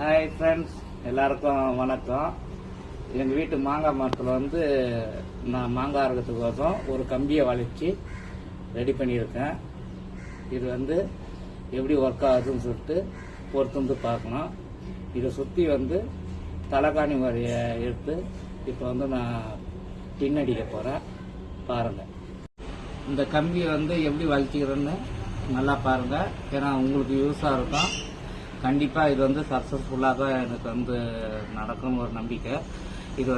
Hi friends, எல்லாருக்கும் வணக்கம். எங்கள் வீட்டு மாங்காய் மரத்தில் நான் மாங்காய் அறுக்கிறதுக்கோசம் ஒரு கம்பியை வளைச்சி ரெடி பண்ணியிருக்கேன். இது எப்படி ஒர்க் ஆகுதுன்னு சொல்லிட்டு பொறுத்து பார்க்கணும். இதை சுற்றி தலைகாணி வரையை எடுத்து இப்போ நான் டின்னடிக்க போகிறேன். பாருங்கள், இந்த கம்பியை எப்படி வளைச்சிக்கிறேன்னு நல்லா பாருங்கள். ஏன்னா உங்களுக்கு யூஸாக இருக்கும். கண்டிப்பாக இது சக்ஸஸ்ஃபுல்லாக எனக்கு நடக்கும்னு ஒரு நம்பிக்கை. இது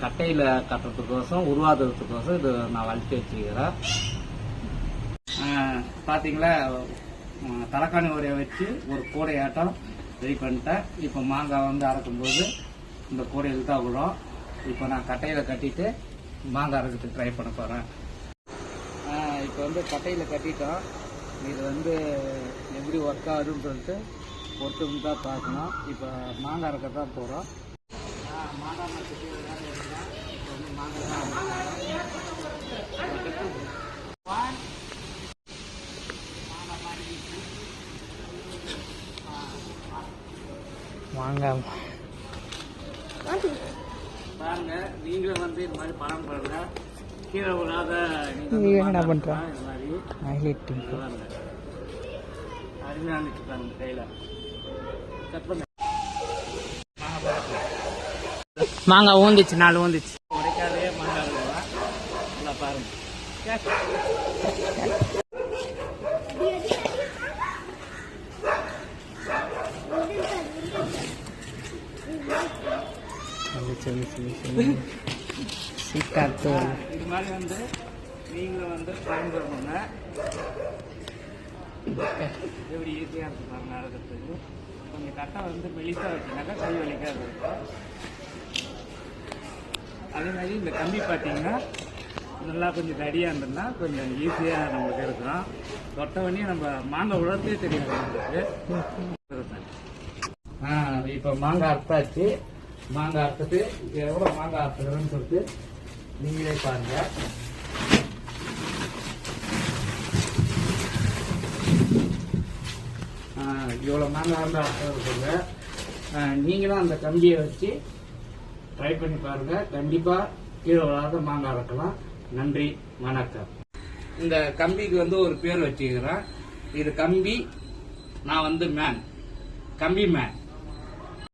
கட்டையில் கட்டுறதுக்கோசம் உருவாதுறதுக்கோசம் இது நான் வளர்த்து வச்சுக்கிறேன். பார்த்தீங்களா, தலைக்காணி உரையை வச்சு ஒரு கூடையாட்டம் ரெடி பண்ணிட்டேன். இப்போ மாங்காய் அறக்கும்போது இந்த கூடையில் தான் விடும். இப்போ நான் கட்டையில் கட்டிட்டு மாங்காய் அறக்கிறதுக்கு ட்ரை பண்ண போகிறேன். இப்போ கட்டையில் கட்டிட்டோம். இது எப்படி ஒர்க் ஆகுதுன்னு சொல்லிட்டு பொறுத்து தான் பார்க்கணும். இப்போ மாங்காய் அரைக்க தான் போகிறோம். மாங்காய் மாங்காய் பாருங்க. நீங்களும் இது மாதிரி பணம் பாருங்க. கீழே விடாத என்ன பண்ணுறேன். இது மாதிரி அருமையாக இருந்துச்சு பாருங்க. கையில் மாங்காய் ஊந்துச்சு, 4 ஊந்துச்சு. உடைக்காதே மாங்காய் நல்லா பாருங்க. இது மாதிரி நீங்களும் பயன்படுங்க. எப்படி ஈஸியாக இருக்கு பாருங்க நடக்கிறதுக்கு. கொஞ்சம் கட்டை மெலிசாக வச்சுனாக்கா கை வலிக்காது இருக்கும். அதே மாதிரி இந்த கம்பி பார்த்தீங்கன்னா நல்லா கொஞ்சம் தடியாக இருந்ததுன்னா கொஞ்சம் ஈஸியாக நம்மளுக்கு இருக்கும். தொட்டவனே நம்ம மாங்காய் உழத்தே தெரியும் நம்மளுக்கு. இப்போ மாங்காய் அறுத்தாச்சு. மாங்காய் அறுத்துட்டு எவ்வளோ மாங்காய் அறுத்துக்கிறேன்னு சொல்லிட்டு நீங்களே பாருங்க. இவ்வளோ மாங்காய் அறுத்துருக்குங்க. நீங்களும் அந்த கம்பியை வச்சு ட்ரை பண்ணி பாருங்க. கண்டிப்பாக கீழே விழாத மாங்காய் அறுக்கலாம். நன்றி, வணக்கம். இந்த கம்பிக்கு ஒரு பேர் வச்சுக்கிறேன். இது கம்பி, நான் மேன், கம்பி மேன்.